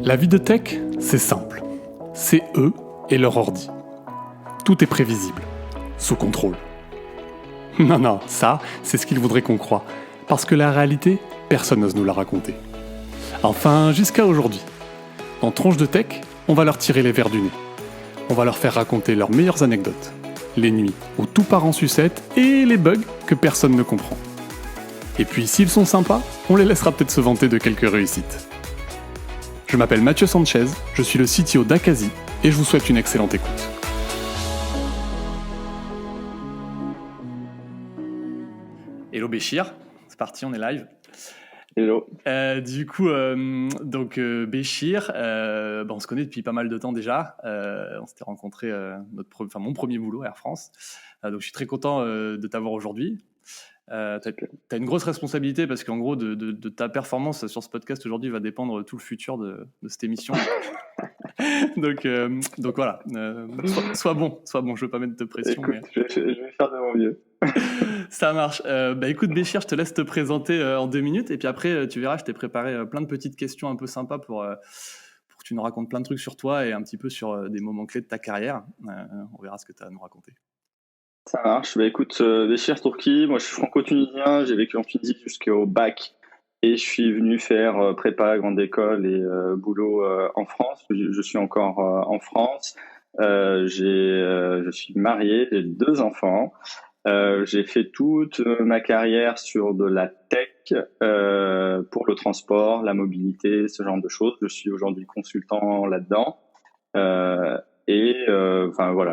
La vie de tech, c'est simple. C'est eux et leur ordi. Tout est prévisible, sous contrôle. Non, ça, c'est ce qu'ils voudraient qu'on croie. Parce que la réalité, personne n'ose nous la raconter. Enfin, jusqu'à aujourd'hui. En Tronche de Tech, on va leur tirer les vers du nez. On va leur faire raconter leurs meilleures anecdotes. Les nuits où tout part en sucette et les bugs que personne ne comprend. Et puis, s'ils sont sympas, on les laissera peut-être se vanter de quelques réussites. Je m'appelle Mathieu Sanchez, je suis le CTO d'Akazi et je vous souhaite une excellente écoute. Hello Béchir, c'est parti, on est live. Hello. Béchir, on se connaît depuis pas mal de temps déjà. On s'était rencontré mon premier boulot, Air France. Donc je suis très content de t'avoir aujourd'hui. T'as une grosse responsabilité parce qu'en gros de ta performance sur ce podcast aujourd'hui va dépendre tout le futur de cette émission. donc voilà, sois bon, je veux pas mettre de pression. Écoute, je vais faire de mon mieux. Ça marche. Écoute Béchir, je te laisse te présenter en 2 minutes et puis après tu verras, je t'ai préparé plein de petites questions un peu sympas pour que tu nous racontes plein de trucs sur toi et un petit peu sur des moments clés de ta carrière. On verra ce que tu as à nous raconter. Ça marche. Écoute, Béchir Tourki, moi je suis franco-tunisien, j'ai vécu en Tunisie jusqu'au bac et je suis venu faire prépa, grande école et boulot en France. Je suis encore en France. Je suis marié, j'ai 2 enfants. J'ai fait toute ma carrière sur de la tech pour le transport, la mobilité, ce genre de choses. Je suis aujourd'hui consultant là-dedans.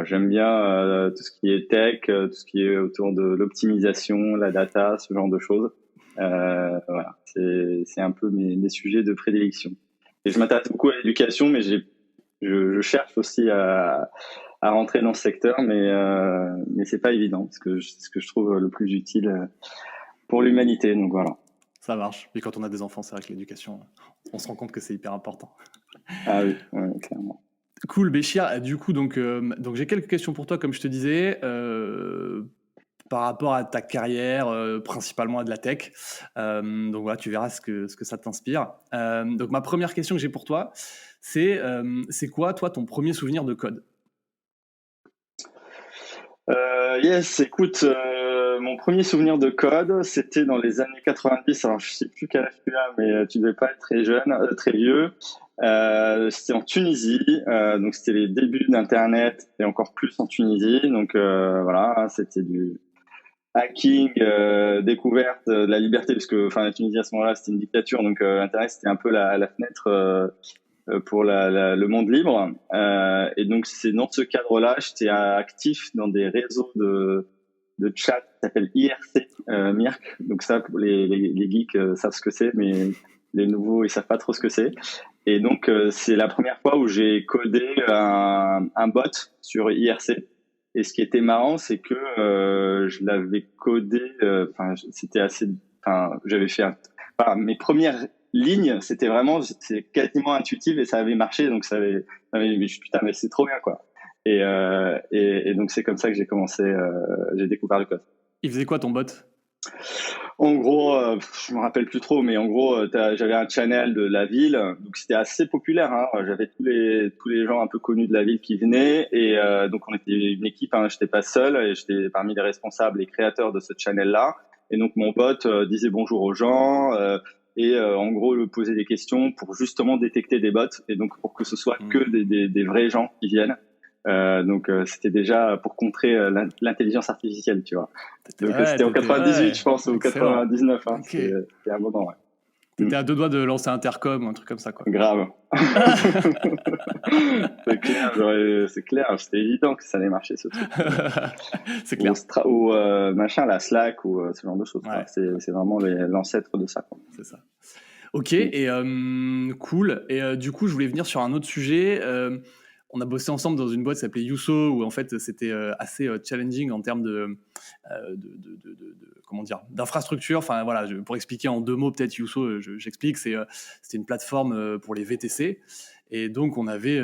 J'aime bien tout ce qui est tech, tout ce qui est autour de l'optimisation, la data, ce genre de choses. C'est un peu mes sujets de prédilection. Et je m'intéresse beaucoup à l'éducation, mais je cherche aussi à rentrer dans ce secteur, mais c'est pas évident, parce que c'est ce que je trouve le plus utile pour l'humanité. Donc voilà. Ça marche. Et quand on a des enfants, c'est vrai que l'éducation, on se rend compte que c'est hyper important. Ah oui, ouais, clairement. Cool, Béchir. Du coup, donc j'ai quelques questions pour toi, comme je te disais, par rapport à ta carrière, principalement à de la tech. Donc voilà, tu verras ce que ça t'inspire. Donc ma première question que j'ai pour toi, c'est quoi, toi, ton premier souvenir de code ? Écoute, mon premier souvenir de code, c'était dans les années 90. Alors, je sais plus quel âge tu as, mais tu devais pas être très jeune, très vieux. C'était en Tunisie, donc c'était les débuts d'Internet et encore plus en Tunisie. Donc voilà, c'était du hacking, découverte de la liberté, parce que la Tunisie à ce moment-là c'était une dictature, donc Internet c'était un peu la fenêtre pour le monde libre. Et donc c'est dans ce cadre-là, j'étais actif dans des réseaux de chat qui s'appellent IRC, Mirk. Donc ça, pour les geeks savent ce que c'est, mais les nouveaux ils savent pas trop ce que c'est. Et donc c'est la première fois où j'ai codé un bot sur IRC. Et ce qui était marrant, c'est que je l'avais codé. J'avais fait mes premières lignes, c'était quasiment intuitif et ça avait marché. Donc putain, mais c'est trop bien quoi. Et donc c'est comme ça que j'ai commencé. J'ai découvert le code. Il faisait quoi ton bot ? En gros, je me rappelle plus trop, mais en gros, j'avais un channel de la ville, donc c'était assez populaire. Hein. J'avais tous les gens un peu connus de la ville qui venaient, et donc on était une équipe. Hein. J'étais pas seul, et j'étais parmi les responsables et créateurs de ce channel-là. Et donc mon bot disait bonjour aux gens et en gros le posait des questions pour justement détecter des bots, et donc pour que ce soit que des vrais gens qui viennent. C'était déjà pour contrer l'intelligence artificielle, tu vois. Donc c'était en 98, je pense, ou 99. Hein. Okay. C'était un moment, ouais. T'étais à 2 doigts de lancer Intercom ou un truc comme ça, quoi. Grave. C'est clair, c'était évident que ça allait marcher, ce truc. C'est clair. Ou la Slack, ou ce genre de choses. Ouais. C'est vraiment l'ancêtre de ça, quoi. C'est ça. Ok, et cool. Et du coup, je voulais venir sur un autre sujet. On a bossé ensemble dans une boîte qui s'appelait Yousso, où en fait c'était assez challenging en termes d'infrastructure. Enfin voilà, pour expliquer en 2 mots peut-être Yousso, j'explique. C'était une plateforme pour les VTC, et donc on avait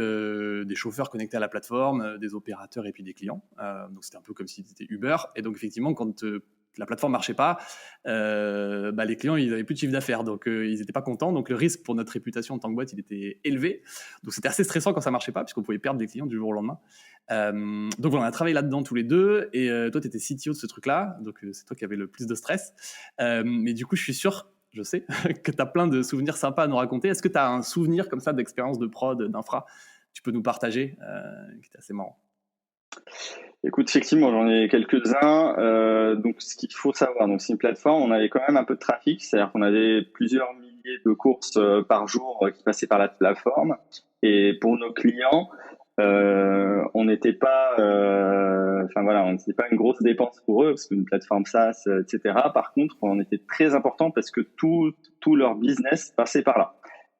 des chauffeurs connectés à la plateforme, des opérateurs et puis des clients. Donc c'était un peu comme si c'était Uber. Et donc effectivement, quand la plateforme marchait pas, les clients ils avaient plus de chiffre d'affaires, donc ils n'étaient pas contents. Donc le risque pour notre réputation en tant que boîte, il était élevé. Donc c'était assez stressant quand ça marchait pas, puisqu'on pouvait perdre des clients du jour au lendemain. Donc voilà, on a travaillé là-dedans tous les deux. Et toi, tu étais CTO de ce truc-là, donc c'est toi qui avais le plus de stress. Mais du coup, je suis sûr, je sais, que tu as plein de souvenirs sympas à nous raconter. Est-ce que tu as un souvenir comme ça d'expérience de prod, d'infra, tu peux nous partager, qui était assez marrant? Écoute, effectivement, j'en ai quelques-uns. Donc, ce qu'il faut savoir, donc c'est une plateforme, on avait quand même un peu de trafic, c'est-à-dire qu'on avait plusieurs milliers de courses par jour qui passaient par la plateforme. Et pour nos clients, on n'était pas, on n'était pas une grosse dépense pour eux parce qu'une plateforme SaaS, etc. Par contre, on était très important parce que tout leur business passait par là.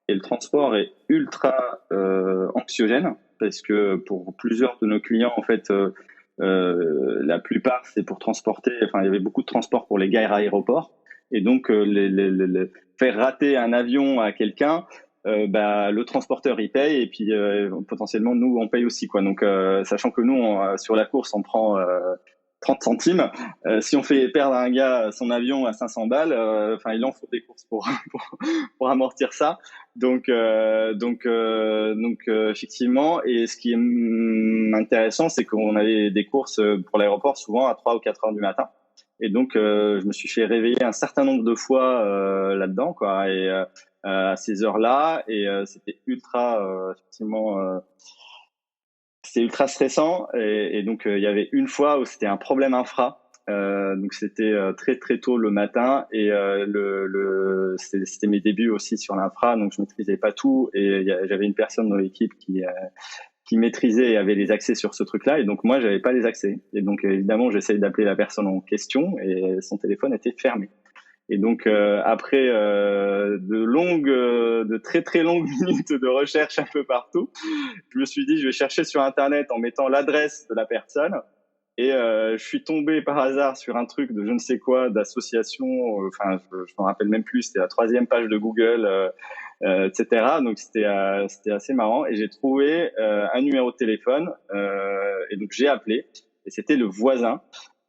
Et le transport est ultra anxiogène parce que pour plusieurs de nos clients, en fait, la plupart, c'est pour transporter. Enfin, il y avait beaucoup de transport pour les gares aéroports, et donc faire rater un avion à quelqu'un, le transporteur il paye, et puis potentiellement nous on paye aussi, quoi. Donc, sachant que nous sur la course on prend 30 centimes, si on fait perdre à un gars son avion à 500 balles, il en faut des courses pour amortir ça. Donc, effectivement, et ce qui est intéressant, c'est qu'on avait des courses pour l'aéroport souvent à 3 ou 4 heures du matin. Et donc, je me suis fait réveiller un certain nombre de fois là-dedans, quoi, et à ces heures-là, et c'était c'était ultra stressant. Et donc, il y avait une fois où c'était un problème infra. Donc c'était très très tôt le matin, et c'était mes débuts aussi sur l'infra, donc je maîtrisais pas tout, et j'avais une personne dans l'équipe qui maîtrisait et avait les accès sur ce truc-là, et donc moi j'avais pas les accès, et donc évidemment j'essayais d'appeler la personne en question et son téléphone était fermé. Et donc après de très très longues minutes de recherche un peu partout, je me suis dit je vais chercher sur internet en mettant l'adresse de la personne. Et je suis tombé par hasard sur un truc de je ne sais quoi, d'association, je m'en rappelle même plus, c'était la 3e page de Google, etc. Donc c'était assez marrant, et j'ai trouvé un numéro de téléphone, et donc j'ai appelé, et c'était le voisin.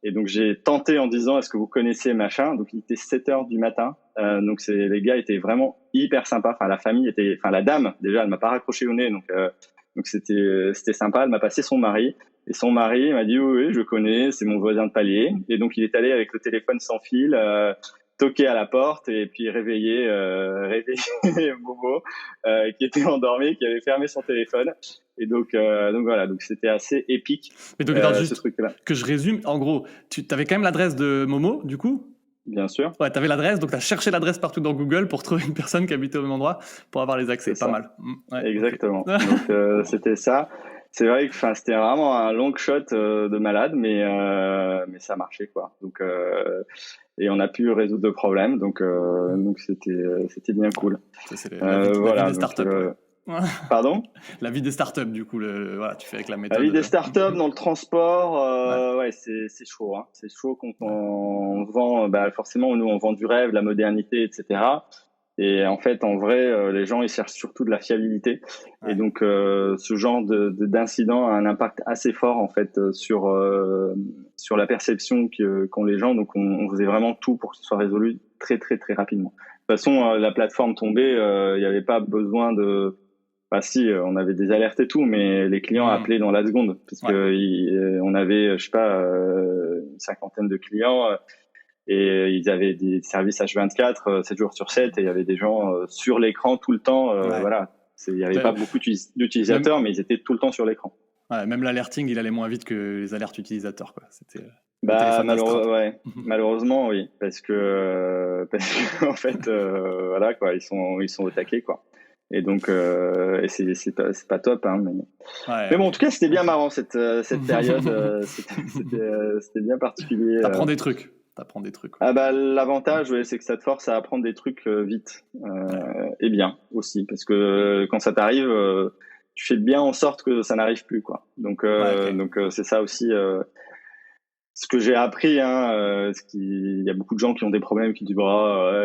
Et donc j'ai tenté en disant est-ce que vous connaissez machin. Donc il était 7 heures du matin, donc les gars étaient vraiment hyper sympas. Enfin la dame déjà elle m'a pas raccroché au nez, donc c'était sympa. Elle m'a passé son mari. Et son mari m'a dit oui, je connais, c'est mon voisin de palier. Et donc il est allé avec le téléphone sans fil, toquer à la porte, et puis réveiller Bobo, qui était endormi, qui avait fermé son téléphone. Et donc voilà, donc c'était assez épique. Mais donc attends, juste ce truc-là, que je résume. En gros, tu avais quand même l'adresse de Momo, du coup? Bien sûr. Ouais, tu avais l'adresse, donc tu as cherché l'adresse partout dans Google pour trouver une personne qui habitait au même endroit pour avoir les accès. C'est pas mal. Ouais, exactement. Okay. Donc c'était ça. C'est vrai que c'était vraiment un long shot de malade, mais ça marchait, quoi. Donc et on a pu résoudre le problème, donc c'était bien cool. Ça, c'est la vie des startups. Pardon? La vie des startups, du coup, voilà, tu fais avec la méthode. La vie des startups dans le transport, ouais, c'est chaud, hein. C'est chaud quand on vend, forcément, nous, on vend du rêve, de la modernité, etc. Et en fait, en vrai, les gens, ils cherchent surtout de la fiabilité. Ouais. Et donc, ce genre d'incident a un impact assez fort, en fait, sur la perception qu'ont les gens. Donc, on faisait vraiment tout pour que ce soit résolu très, très, très rapidement. De toute façon, la plateforme tombée, il n'y avait pas besoin de... si, on avait des alertes et tout, mais les clients appelaient dans la seconde, puisque on avait, je sais pas, une 50aine de clients, et ils avaient des services H24, 7 jours sur 7, et il y avait des gens sur l'écran tout le temps. Voilà, il n'y avait pas beaucoup d'utilisateurs, mais ils étaient tout le temps sur l'écran. Ouais, même l'alerting, il allait moins vite que les alertes utilisateurs, quoi. C'était malheureusement, oui, parce que en fait, voilà, quoi, ils sont au taquet, quoi. Et donc, et c'est pas top, hein, mais bon, en tout cas, c'était bien marrant cette période. C'était bien particulier. T'apprends des trucs. L'avantage, c'est que ça te force à apprendre des trucs vite, et bien aussi, parce que quand ça t'arrive, tu fais bien en sorte que ça n'arrive plus, quoi. Donc, c'est ça aussi. Ce que j'ai appris, hein, il y a beaucoup de gens qui ont des problèmes, qui disent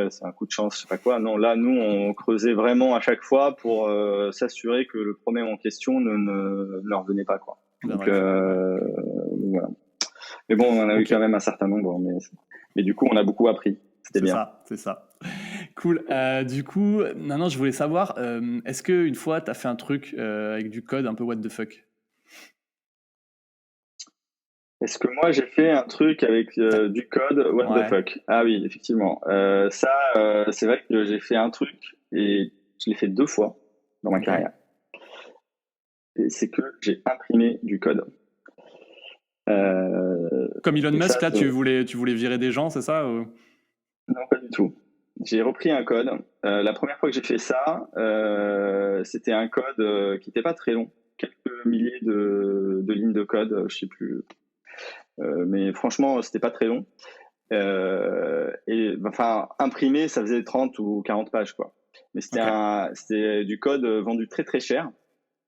c'est un coup de chance, je sais pas quoi. Non, là, nous, on creusait vraiment à chaque fois pour s'assurer que le problème en question ne revenait pas, quoi. Donc voilà. Mais bon, on en a eu quand même un certain nombre. Mais du coup, on a beaucoup appris. C'était bien. C'est ça. Cool. Du coup, maintenant, je voulais savoir, est-ce qu'une fois, tu as fait un truc avec du code un peu what the fuck? Est-ce que moi, j'ai fait un truc avec du code what the Ouais. fuck? Ah oui, effectivement. C'est vrai que j'ai fait un truc et je l'ai fait 2 fois dans ma Ok. carrière. Et c'est que j'ai imprimé du code. Comme Elon Et ça, Musk, là, tu voulais virer des gens, c'est ça ou... non, pas du tout. J'ai repris un code. La première fois que j'ai fait ça, c'était un code qui n'était pas très long, quelques milliers de lignes de code, je sais plus. Mais franchement, c'était pas très long. Et enfin, imprimé, ça faisait 30 ou 40 pages, quoi. Mais Ok. c'était du code vendu très très cher.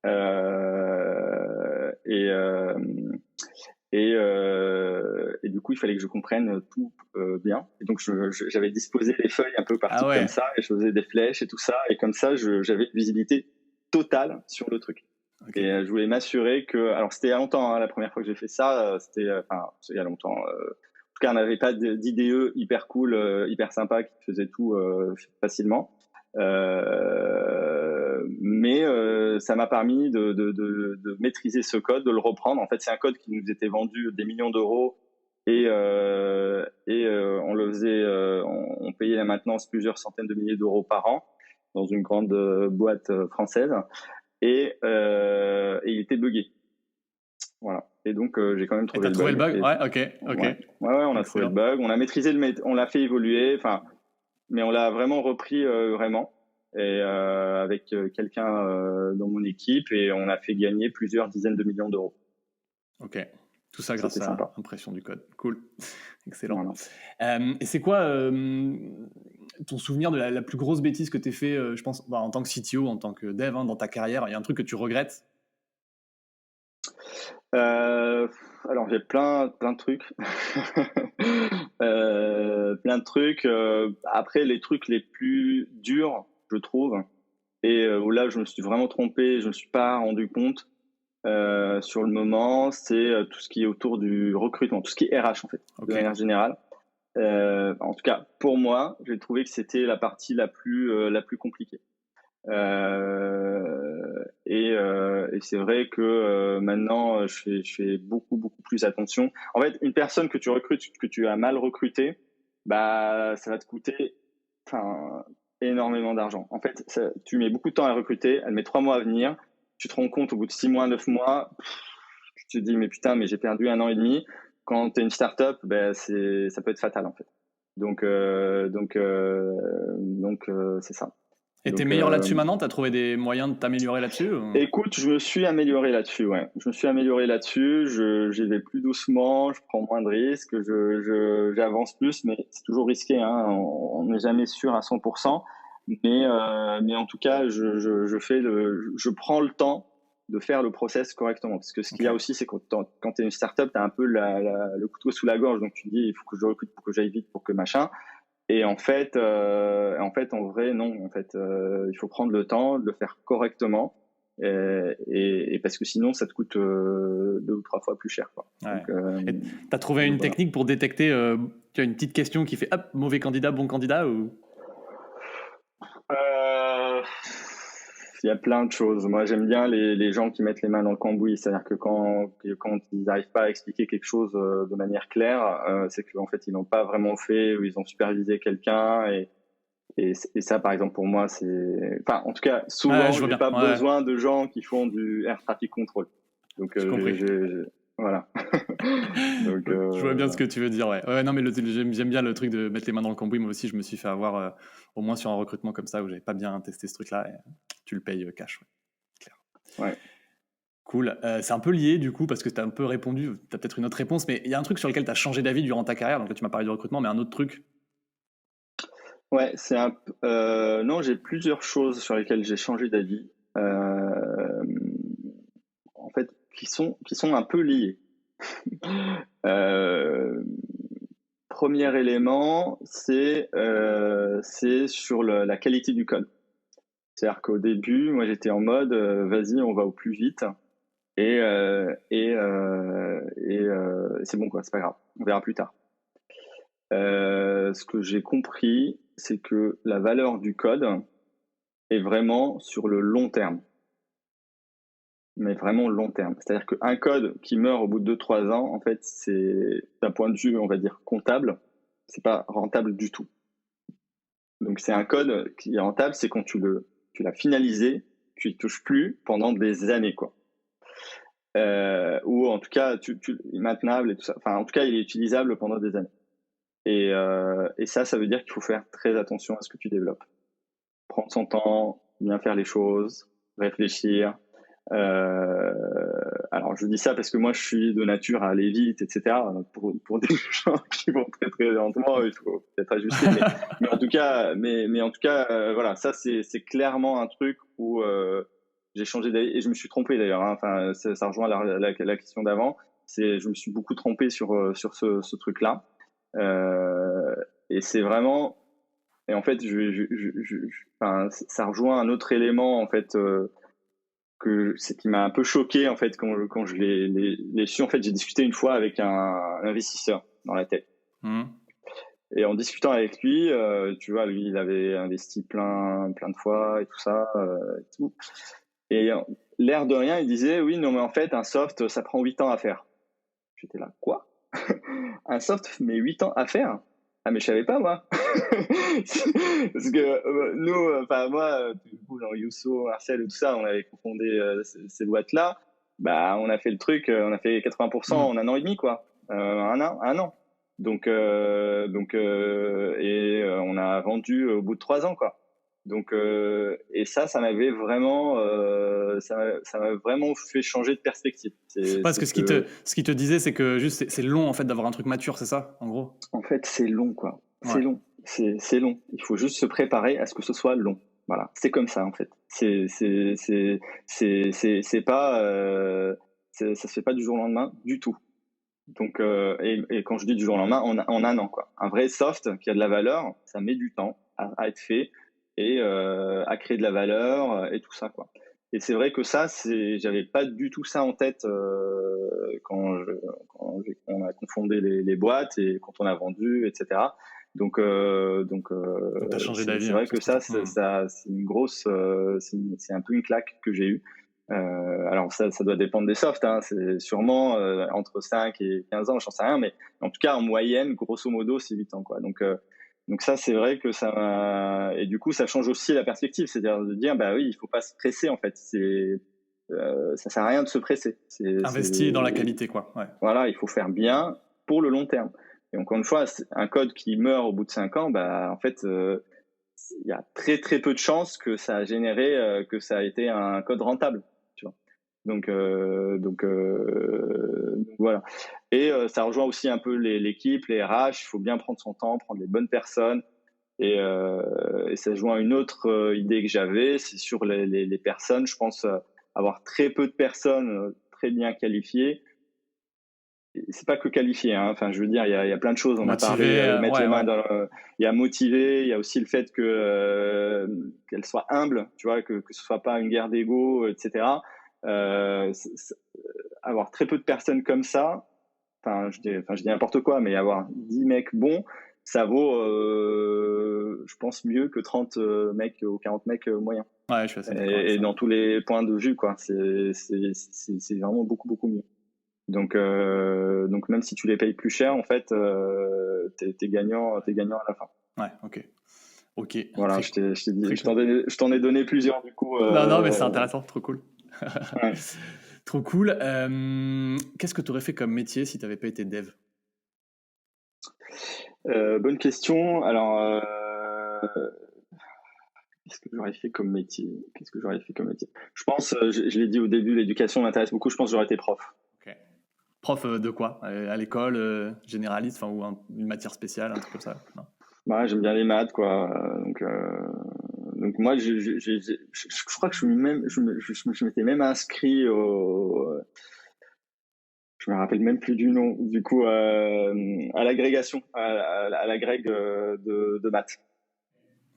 Euh, et, euh, et du coup, il fallait que je comprenne tout bien. Et donc, j'avais disposé les feuilles un peu Ah partout comme ouais. ça, et je faisais des flèches et tout ça. Et comme ça, j'avais une visibilité totale sur le truc. Ok. Et je voulais m'assurer que... Alors, c'était il y a longtemps, hein, la première fois que j'ai fait ça. Enfin, c'est il y a longtemps. En tout cas, on n'avait pas d'IDE hyper cool, hyper sympa qui faisait tout facilement. Mais ça m'a permis de maîtriser ce code, de le reprendre. En fait, c'est un code qui nous était vendu des millions d'euros on le faisait, on payait la maintenance plusieurs centaines de milliers d'euros par an dans une grande boîte française et il était buggé. Voilà. Et donc j'ai quand même Et trouvé t'as le trouvé le bug. bug? Ouais, ok, ok. Ouais, on a trouvé le Excellent. bug. On a maîtrisé on l'a fait évoluer. Enfin, mais on l'a vraiment repris vraiment et avec quelqu'un dans mon équipe et on a fait gagner plusieurs dizaines de millions d'euros. Ok. Tout ça grâce C'était à sympa. l'impression du code. Cool. Excellent. Voilà. Et c'est quoi ton souvenir de la plus grosse bêtise que tu as fait, je pense, en tant que CTO, en tant que dev, hein, dans ta carrière? Il y a un truc que tu regrettes? Euh, alors j'ai plein de trucs, plein de trucs. Après les trucs les plus durs, je trouve, et où là je me suis vraiment trompé, je me suis pas rendu compte sur le moment, c'est tout ce qui est autour du recrutement, tout ce qui est RH en fait, de Ok. manière générale. En tout cas pour moi, j'ai trouvé que c'était la partie la plus compliquée. Et c'est vrai que maintenant, je fais beaucoup plus attention. En fait, une personne que tu recrutes, que tu as mal recruté, bah, ça va te coûter, enfin, énormément d'argent. En fait, tu mets beaucoup de temps à recruter, elle met 3 mois à venir. Tu te rends compte au bout de 6 mois, 9 mois, tu te dis, mais putain, mais j'ai perdu 1 an et demi. Quand tu es une startup, ben, ça peut être fatal, en fait. Donc, c'est ça. Et t'es Donc, meilleur là-dessus maintenant? T'as trouvé des moyens de t'améliorer là-dessus ou... écoute, je me suis amélioré là-dessus, ouais. Je me suis amélioré là-dessus. J'y vais plus doucement, je prends moins de risques, j'avance plus, mais c'est toujours risqué, hein. On n'est jamais sûr à 100%. Mais en tout cas, je prends le temps de faire le process correctement. Parce que ce qu'il y a Ok. aussi, c'est que quand tu es une startup, tu as un peu le couteau sous la gorge. Donc tu dis, il faut que je recrute pour que j'aille vite, pour que machin. Et en vrai, non. En fait, il faut prendre le temps de le faire correctement, et parce que sinon, ça te coûte 2 ou 3 fois plus cher, quoi. Ouais. Donc, Et t'as trouvé une voilà. technique pour détecter, tu as une petite question qui fait hop, mauvais candidat, bon candidat ou... Euh, Il y a plein de choses. Moi, j'aime bien les gens qui mettent les mains dans le cambouis. C'est-à-dire que quand ils n'arrivent pas à expliquer quelque chose de manière claire, c'est qu'en fait, ils n'ont pas vraiment fait ou ils ont supervisé quelqu'un. Et ça, par exemple, pour moi, c'est... Enfin, en tout cas, Ouais, souvent, je vois j'ai bien. pas Ouais, besoin de gens qui font du air traffic control. Donc, j'ai compris. voilà. Donc, Je vois bien ce voilà. que tu veux dire, ouais. Ouais, non, mais j'aime bien le truc de mettre les mains dans le cambouis. Moi aussi, je me suis fait avoir au moins sur un recrutement comme ça où j'avais pas bien testé ce truc-là. Et, tu le payes cash, ouais. Clair. Ouais. Cool. C'est un peu lié du coup parce que tu as un peu répondu. Tu as peut-être une autre réponse, mais il y a un truc sur lequel tu as changé d'avis durant ta carrière. Donc là, tu m'as parlé du recrutement, mais un autre truc. Ouais, non, j'ai plusieurs choses sur lesquelles j'ai changé d'avis. En fait, qui sont un peu liées. Euh, Premier élément, c'est sur la qualité du code. C'est-à-dire qu'au début, moi, j'étais en mode, vas-y, on va au plus vite. Et c'est bon, quoi, c'est pas grave, on verra plus tard. Ce que j'ai compris, c'est que la valeur du code est vraiment sur le long terme. Mais vraiment long terme. C'est-à-dire qu'un code qui meurt au bout de 2-3 ans, en fait, c'est d'un point de vue, on va dire, comptable, c'est pas rentable du tout. Donc c'est un code qui est rentable, c'est quand tu l'as finalisé, tu y touches plus pendant des années, quoi. Ou en tout cas, il est maintenable et tout ça. Enfin, en tout cas, il est utilisable pendant des années. Et ça veut dire qu'il faut faire très attention à ce que tu développes. Prendre son temps, bien faire les choses, réfléchir. Alors je dis ça parce que moi je suis de nature à aller vite, etc. Pour des gens qui vont très très lentement, il faut peut-être ajuster. Mais en tout cas, voilà, ça c'est clairement un truc où j'ai changé d'avis et je me suis trompé d'ailleurs. Hein. Enfin, ça rejoint la question d'avant. Je me suis beaucoup trompé sur ce truc-là. Et c'est vraiment, et en fait, enfin, ça rejoint un autre élément en fait qui m'a un peu choqué en fait quand je l'ai su. En fait, j'ai discuté une fois avec un investisseur dans la tech. Et en discutant avec lui, tu vois, lui, il avait investi plein de fois et tout ça. Et tout. Et l'air de rien, il disait, oui, non, mais en fait, un soft, ça prend 8 ans à faire. J'étais là, quoi? Un soft met 8 ans à faire? Ah, mais je savais pas, moi. Parce que nous, enfin, moi, du coup, genre Yousso, Marcel et tout ça, on avait confondé ces boîtes-là. Bah, on a fait le truc, on a fait 80% en 1 an et demi, quoi. Un an. Donc, on a vendu au bout de 3 ans, quoi. Donc, et ça m'avait vraiment, ça m'a vraiment fait changer de perspective. Parce que ce qui te disait, c'est que juste c'est long en fait d'avoir un truc mature, c'est ça, en gros. En fait, c'est long, quoi. C'est Ouais. long. C'est long. Il faut juste se préparer à ce que ce soit long. Voilà. C'est comme ça, en fait. C'est pas, ça se fait pas du jour au lendemain du tout. Donc, et quand je dis du jour au lendemain, en 1 an, quoi. Un vrai soft qui a de la valeur, ça met du temps à être fait et à créer de la valeur et tout ça, quoi. Et c'est vrai que ça, j'avais pas du tout ça en tête quand on a confondé les boîtes et quand on a vendu, etc. Donc t'as changé d'avis. C'est vrai que ça, c'est une grosse, c'est un peu une claque que j'ai eue. Alors ça doit dépendre des softs, hein. C'est sûrement entre 5 et 15 ans, j'en sais rien, mais en tout cas en moyenne, grosso modo, c'est 8 ans, quoi. Donc ça, c'est vrai que ça m'a... Et du coup, ça change aussi la perspective, c'est-à-dire de dire, bah oui, il faut pas se presser, en fait. Ça sert à rien de se presser. Investi dans la qualité, quoi. Ouais. Voilà, il faut faire bien pour le long terme. Et encore une fois, un code qui meurt au bout de 5 ans, bah en fait, il y a très très peu de chances que ça a généré, que ça a été un code rentable. Tu vois. Donc voilà. Et ça rejoint aussi un peu l'équipe, les RH. Il faut bien prendre son temps, prendre les bonnes personnes. Et ça joint à une autre idée que j'avais, c'est sur les personnes. Je pense avoir très peu de personnes très bien qualifiées. C'est pas que qualifié, hein. Enfin, je veux dire, il y a plein de choses. On Motivé, a parlé mettre les mains ouais. dans il y a motivé, il y a aussi le fait qu'elle soit humble, tu vois, que ce soit pas une guerre d'ego, etc. Avoir très peu de personnes comme ça, je dis n'importe quoi, mais avoir 10 mecs bons, ça vaut, je pense, mieux que 30 mecs ou 40 mecs moyens. Ouais, je suis assez d'accord avec ça. Et dans tous les points de vue, quoi. C'est vraiment beaucoup, beaucoup mieux. Donc même si tu les payes plus cher, en fait, t'es gagnant à la fin. Ouais, ok. Voilà, je t'en ai donné plusieurs du coup. Non, mais c'est intéressant, trop cool. Ouais. Trop cool. Qu'est-ce que tu aurais fait comme métier si tu n'avais pas été dev? Bonne question. Alors, qu'est-ce que j'aurais fait comme métier? Je pense, je l'ai dit au début, l'éducation m'intéresse beaucoup. Je pense que j'aurais été prof. Ok. Prof de quoi? À l'école, généraliste, ou une matière spéciale, un truc comme ça? Non. Ouais, j'aime bien les maths, quoi. Donc moi, je crois que je m'étais même inscrit je me rappelle même plus du nom, du coup, à l'agrégation, à l'agrég de maths.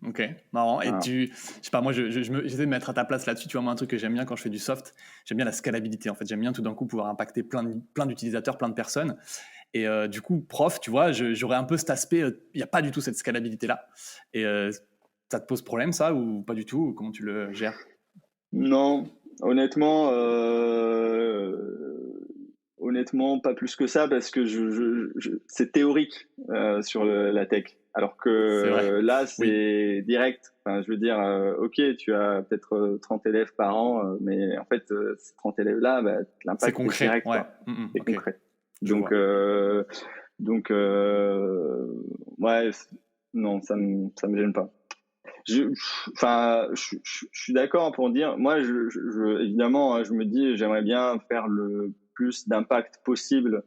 Ok, marrant. Et Voilà. je sais pas, moi, j'essaie de mettre à ta place là-dessus. Tu vois, moi, un truc que j'aime bien quand je fais du soft, j'aime bien la scalabilité. En fait, j'aime bien tout d'un coup pouvoir impacter plein d'utilisateurs, plein de personnes. Et du coup, prof, tu vois, j'aurais un peu cet aspect, il n'y a pas du tout cette scalabilité-là. Et ça te pose problème, ça, ou pas du tout? Comment tu le gères? Non, honnêtement, honnêtement, pas plus que ça parce que c'est théorique sur la tech. Alors C'est vrai. que là, Oui. c'est direct. Enfin, je veux dire, ok, tu as peut-être 30 élèves par an, mais en fait, ces 30 élèves-là, bah, C'est l'impact est concret. direct, Ouais. quoi. C'est Ok. concret. Je Donc, vois. donc ouais, non, ça me gêne pas. Enfin, je suis d'accord pour dire. Moi, évidemment, hein, je me dis, j'aimerais bien faire le plus d'impact possible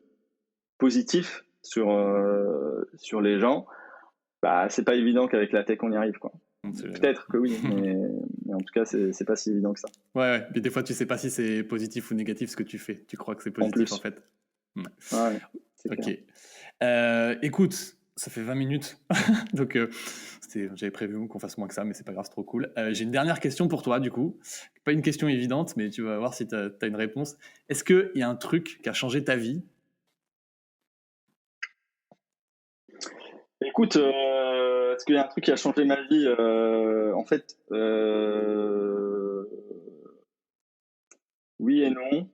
positif sur les gens. Bah, c'est pas évident qu'avec la tech on y arrive, quoi. Peut-être que oui, mais en tout cas, c'est pas si évident que ça. Ouais. Mais des fois, tu sais pas si c'est positif ou négatif ce que tu fais. Tu crois que c'est En positif en plus, fait. Ouais. ouais, c'est Ok. clair. Écoute, ça fait 20 minutes. Donc, j'avais prévu qu'on fasse moins que ça, mais c'est pas grave, c'est trop cool. J'ai une dernière question pour toi, du coup. Pas une question évidente, mais tu vas voir si tu as une réponse. Est-ce qu'il y a un truc qui a changé ta vie? Écoute, est-ce qu'il y a un truc qui a changé ma vie? En fait, oui et non.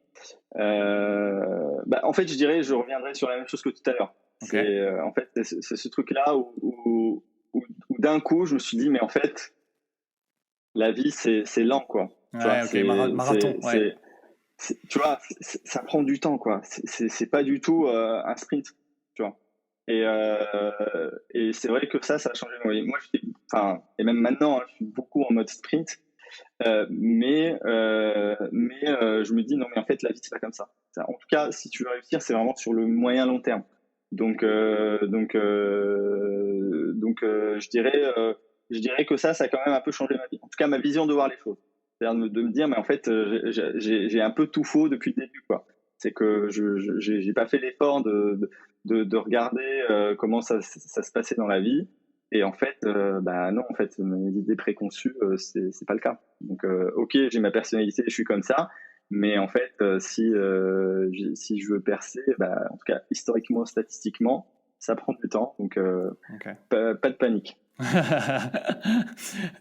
En fait, je dirais, je reviendrai sur la même chose que tout à l'heure. Ok. En fait, c'est ce truc-là où d'un coup, je me suis dit, mais en fait, la vie, c'est lent, quoi. Tu vois, Ouais, ok, marathon, ouais. tu vois, ça prend du temps, quoi. C'est pas du tout un sprint, tu vois. Et c'est vrai que ça a changé ma vie. Moi, enfin, et même maintenant, hein, je suis beaucoup en mode sprint. Je me dis non mais en fait la vie c'est pas comme ça. En tout cas si tu veux réussir c'est vraiment sur le moyen long terme. Je dirais que ça a quand même un peu changé ma vie. En tout cas ma vision de voir les choses. C'est-à-dire de me dire mais en fait j'ai un peu tout faux depuis le début quoi. C'est que j'ai pas fait l'effort de regarder comment ça se passait dans la vie. Et en fait, non, en fait, mes idées préconçues, c'est pas le cas. Donc, ok, j'ai ma personnalité, je suis comme ça, mais en fait, si je veux percer, en tout cas, historiquement, statistiquement, ça prend du temps. Donc, Ok. pas de panique.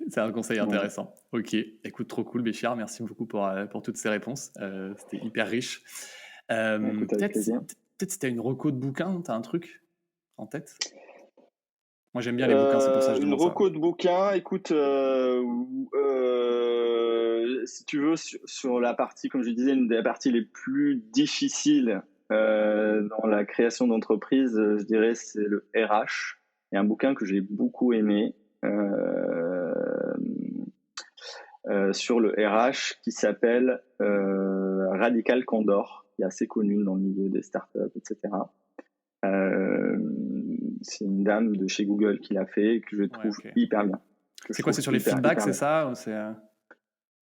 C'est un conseil Voilà. intéressant. Ok, écoute, trop cool, Béchir. Merci beaucoup pour toutes ces réponses. C'était hyper riche. Écoute, avec plaisir. Peut-être si tu as une reco de bouquin, tu as un truc en tête? Moi, j'aime bien les bouquins, c'est pour ça que je Une demande ça. reco de bouquin, écoute, si tu veux, sur la partie, comme je disais, une des parties les plus difficiles dans la création d'entreprise, je dirais, c'est le RH. Il y a un bouquin que j'ai beaucoup aimé sur le RH qui s'appelle Radical Candor, qui est assez connu dans le milieu des startups, etc. C'est une dame de chez Google qui l'a fait et que je trouve hyper bien. C'est quoi, c'est sur les feedbacks, c'est ça?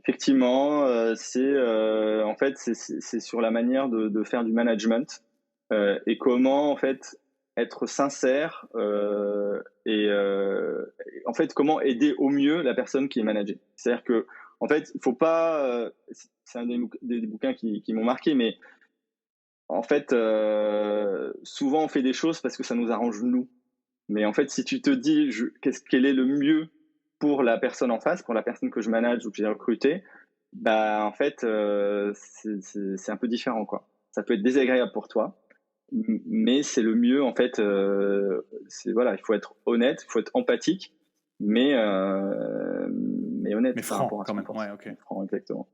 Effectivement, en fait c'est sur la manière de faire du management et comment en fait être sincère et en fait comment aider au mieux la personne qui est managée. C'est-à-dire que en fait il faut pas, c'est un des bouquins qui m'ont marqué, mais en fait, souvent on fait des choses parce que ça nous arrange nous. Mais en fait, si tu te dis quel est le mieux pour la personne en face, pour la personne que je manage ou que j'ai recrutée, en fait, c'est un peu différent, quoi. Ça peut être désagréable pour toi, mais c'est le mieux, en fait. Voilà, il faut être honnête, il faut être empathique, mais honnête Mais par rapport franc, à ce quand qu'on même. pense. Ouais, ok. Franc, exactement.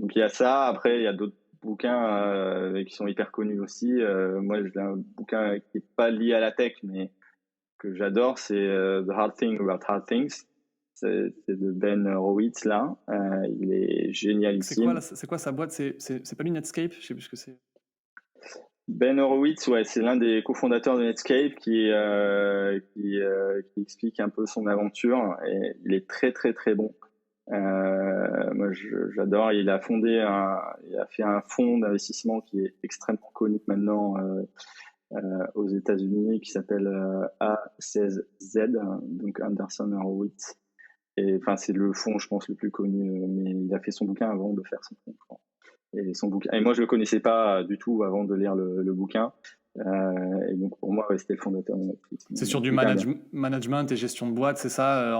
Donc il y a ça. Après, il y a d'autres bouquins qui sont hyper connus aussi. Moi, j'ai un bouquin qui est pas lié à la tech, mais que j'adore, c'est The Hard Thing About Hard Things. C'est de Ben Horowitz là. Il est génialissime. C'est quoi sa boîte? C'est pas lui Netscape? Je sais plus ce que c'est. Ben Horowitz, ouais, c'est l'un des cofondateurs de Netscape qui explique un peu son aventure et il est très très très bon. Moi, j'adore. Il a fait un fonds d'investissement qui est extrêmement connu maintenant aux États-Unis, qui s'appelle A16Z, donc Anderson Horowitz. Et enfin, c'est le fonds, je pense, le plus connu. Mais il a fait son bouquin avant de faire son fonds. Et son bouquin. Et moi, je le connaissais pas du tout avant de lire le bouquin. Et donc pour moi, c'était le fondateur de Netflix. C'est sur du management et gestion de boîte, c'est ça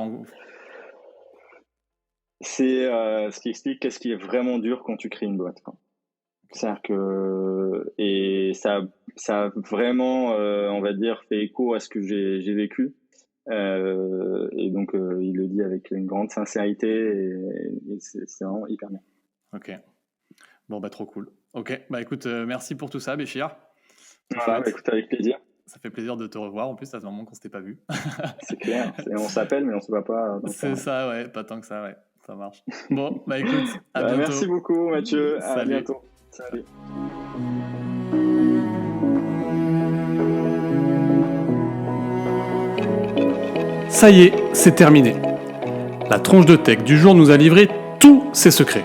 C'est ce qui explique qu'est-ce qui est vraiment dur quand tu crées une boîte, quoi. C'est-à-dire que ça a vraiment, on va dire, fait écho à ce que j'ai vécu. Et donc il le dit avec une grande sincérité et c'est vraiment hyper bien. Ok. Bon, trop cool. Ok, écoute, merci pour tout ça, Béchir. Voilà, écoute, avec plaisir. Ça fait plaisir de te revoir. En plus, ça fait un moment qu'on s'était pas vu. C'est clair. On s'appelle, mais on se voit pas. C'est ça, ouais. Pas tant que ça, ouais. Ça marche. Bon, écoute, à bientôt. Merci beaucoup, Mathieu. Salut. À bientôt. Salut. Ça y est, c'est terminé. La tronche de tech du jour nous a livré tous ses secrets.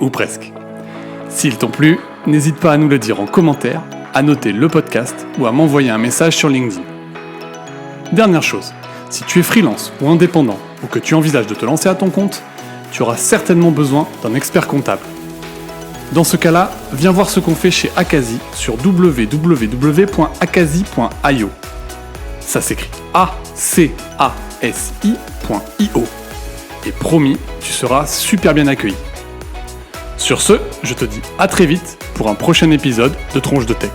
Ou presque. S'ils t'ont plu, n'hésite pas à nous le dire en commentaire, à noter le podcast ou à m'envoyer un message sur LinkedIn. Dernière chose, si tu es freelance ou indépendant ou que tu envisages de te lancer à ton compte, tu auras certainement besoin d'un expert comptable. Dans ce cas-là, viens voir ce qu'on fait chez Akazi sur www.akazi.io. Ça s'écrit ACASI.io. Et promis, tu seras super bien accueilli. Sur ce, je te dis à très vite pour un prochain épisode de Tronche de Tech.